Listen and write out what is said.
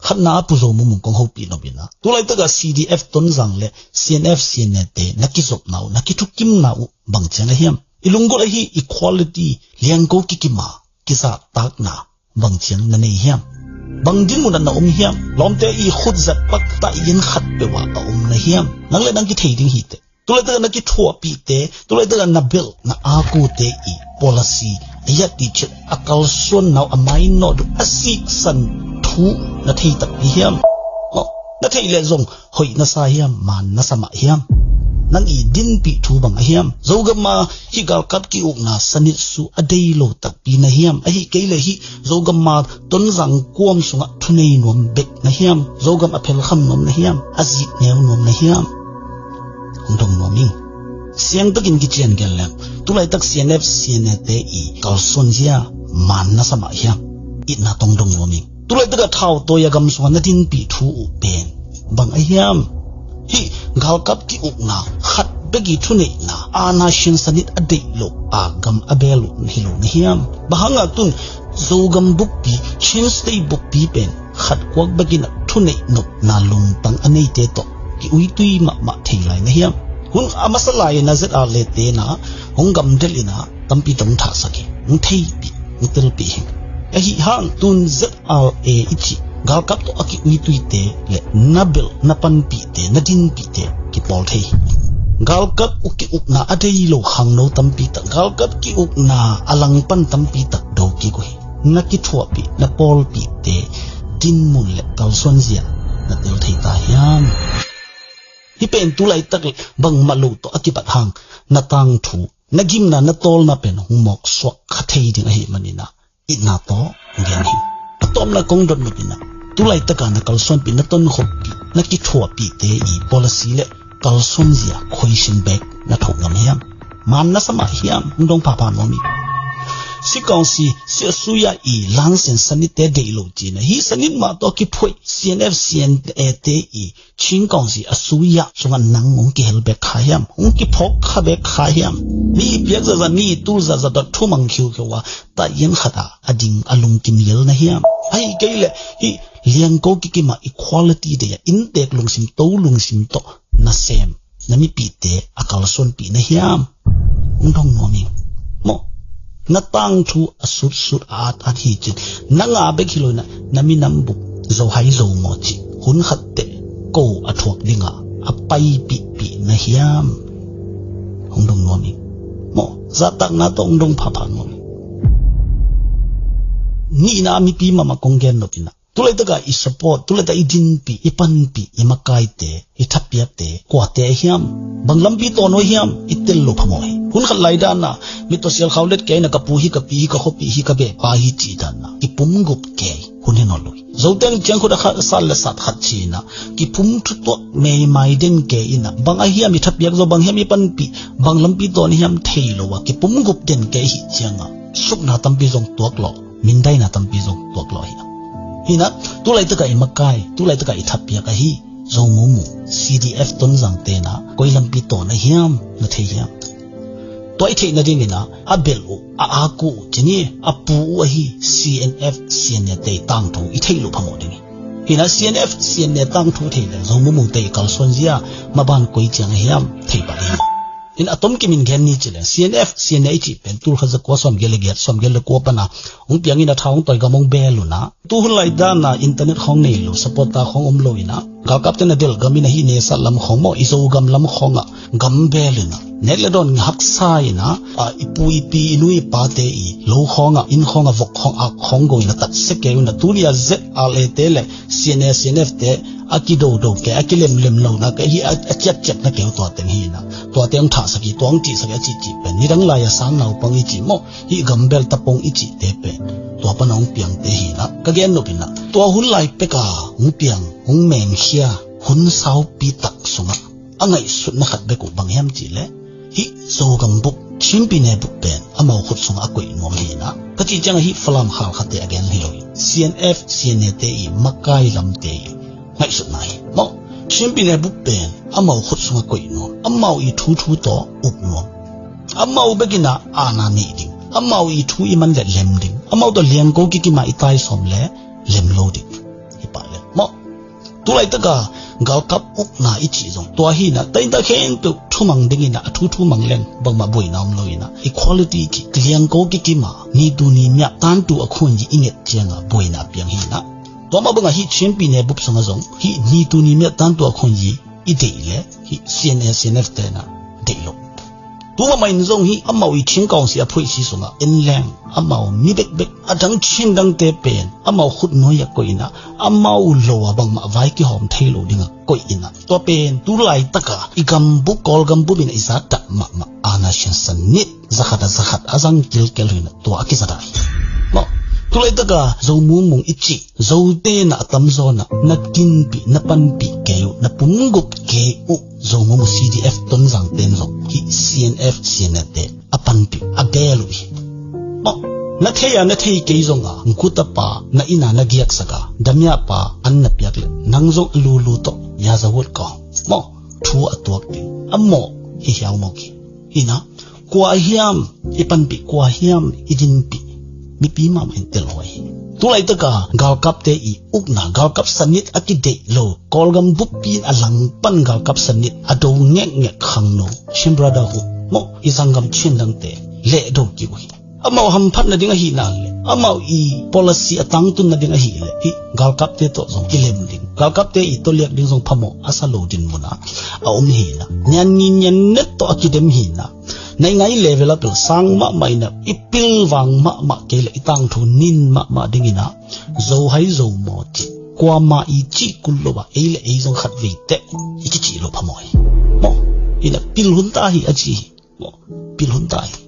khát na pu zo mum kong ho pi no bina tu lai ta ga CDF ton zang le CNF CNT na ki zop nau na ki thu kim nau bang chang hiam ilungo la hi equality liang ko ki ma ki sa tak na bang chang na nei hiam bang din mun na hiam lom te I khut zat pak ta yin khat pe wa ta na hiam nang le nang ki thei ding hi te tu lai ta na ki thua pi te tu lai ta na bill na a ku te I policy ya ti chet akal son nau amai no du asik san thu na thei tak hiam na thei le zong hoi na sa hiam man na sama hiam nang I din pi thu bang hiam zogama hi gal kat ki uk na sanit su adei lo tak pi na hiam a hi ke le hi zogama ton zang kuam sunga thunei nom bek na hiam zogam aphel kham nom na hiam azi neu nom na hiam undong nomi siang takin ki chen gel lem tulai tak CNF CNT I kal son zia man na sama hiam I na tong dong nomi tulai tak thau to ya gam sunga na din pi thu u pen bang a hiam hi gal kap ki uk na khat begi thunei na ana shin sanit adei lo agam abelu hilo ni hiam bahanga tun zogam buk pi shin stay buk pi pen khat kwak begi na thunei nop na lung tang anei te to ki ui tui ma thei lai na hiam hun amasala na zet a le te na hongam del ina tampi tong tha saki un thei pi utel pi a hi hang tun zet a e ichi gal kap to aki ui tui te le nabil napan pi te nadin pi te ki pol thei gal kap uki uk na adei lo khang no tampi ta gal kap ki uk na alang pan tampi ta do ki ko na ki thua pi na pol pi te din mun le kal son zia na tel thei ta hiam hi pen tu lai tak bang malu to aki pat hang na tang thu na gim na tol na pen humok swak khathei ding hi manina ina to ngen hi tom la kong dot mutina tu lai taka na kal son pi na ton khop pi na ki thua pi te I policy le kal son zia khoishin back na thok ngam hiam man na sama hiam ndong pa pa nomi si kong si suya I lang sen sanit te de lo ji na hi sanit ma to ki phoi CNF CNT I chin kong si asuya sunga nang ngong ki hel back kha hiam ong ki phok kha back kha hiam ni piak za ni tu za dot thu mang khiu wa ta yen khata ading alung kim yel na hiam ai keile hi liang ko ki ma equality de ya in tek lung sim to na sem na mi pi te akal son pi na hiam undong nomi mo na tang thu asut at hi chin na nga be khiloi na mi nam bu zo hai zo mo chi hun khat te ko athok dinga apai pi na hiam undong nomi mo za tak na to undong pha nomi ni na mi pi mama konggen no pina tulai taka I support tulai ta I din pi I pan pi I makai te I thapiak te kwa te hiam banglam pi to no hiam itel lo phamoi hun khat lai dan na mi to sel khawlet ke na ka pu hi ka pi ka hopi hi ka be pa hi chi dan na ki pum gup ke hun he no loi zoten chang khu da kha sal la sat khat chi na ki pum thu to me mai den ke ina bang a hiam I thapiak zo bang hiam I pan pi banglam pi to ni hiam thei lo wa ki pum gup den ke hi changa suk na tam pi zong tuak lo min dai na tam pi zong tuak lo hi hina tulai taka I makai tulai taka I thapia ka hi zo mumu CDF ton zang te na koilam pi to na hiam na the hiam to I the na ding ina abel u a ku chini apu u hi CNF CNT tang thu I thei lu phamo ding hina CNF CNT tang thu the le zo mumu te kal son zia maban koi chang hiam thei ba hi in atom ki min gen ni chile CNF CNH pen tur khaza ko som gele get som gele ko pana ung piang ina thaung toy gamong belu na tu hulai da na internet khong nei lo support ta khong om loina ga captain adel gamina hi ne salam khong mo iso gam lam khonga gam belina netle don hak sai na ipui pi inui pa te I lo khonga in khonga vok khong a khong go ina tat se ke una tulia z al te le CNF te akido do ke akilem lem lo na ke hi a chat na ke to ten hi na to teng tha saki tong ti saki chi pen ni dang la ya sang nau pang I chi mo hi gambel tapong I chi te pe to panong piang te hi na ka gen no pina to hun lai pe ka ung piang ung men khia hun sau pi tak sunga angai sut na khat be ko bang hem chi le hi so gam buk chimpi ne buk pen amau khut sunga akoi nom hi na ka chi chang hi flam khal khate again hi loi CNF CNT I makai lam te ngai sut nai mo chimpi ne buk pen amau khut sunga koi nom amau I thu to up nom amau begina ana ni ding amau I thu I man le lem ding amau to liang ko ki ma itai som le lem lo ding hi pa le mo tu lai ta ka gal kap uk na ichi zong to hi na tai ta khen tu thumang ding ina thu mang leng bang ma boi nam lo ina equality ki kliang ko ki ma ni tu ni mya tan tu akhun ji inget chenga boi na piang hi na to ma banga hi chen pi ne bup sanga zong hi ni tu ni mya tan tu akhun ji i de le hi CNF te na de lo tu ma mai zong hi amau i chen kaung si aphui si songa en leng amau mi bek adang chin dang te pen amau khut no ya ko ina amau lo bang ma vai ki hom thailo dinga ko ina to pen tu lai taka igam bu kol gam bu bin isa ta ma ana shin san ni zakhat azang kil ina to akizada mo tu lai taka zo mu mung ichi zo te na tam zo na kin pi na pan pi ke na pungup ke u zo mu CDF ton zang ten zo hi CNF te apan pi agelu mo na thei ke zonga nguta pa na ina na giak saka damya pa an na piak le nang zo lu to ya za wot ko mo thu atuak ti ammo hi hiaw mo ki ina kwa hiam ipan pi kwa hiam idin pi mi pi ma men tel hoi tu lai ta ka gal kap te i ukna gal kap sanit akide lo kolgam bupi alang pan gal kap sanit ado ngek khang no shim brother hu mo isangam chin dang te le do ki wi amau ham phat na dinga hi na le amau i policy atang tun na dinga hi le hi gal kap te to zong kilem ding gal kap te i to lek ding zong phamo asalo din muna a hi na nyan net to akidem hi na nai ngai level up sang ma mai na ipil wang ma ke le itang thu nin ma dingina zo hai zo mo ti kwa ma i chi kullo ba e le e zong khat ve te i chi lo phamoi mo ina pil hun ta hi achi mo pil hun ta hi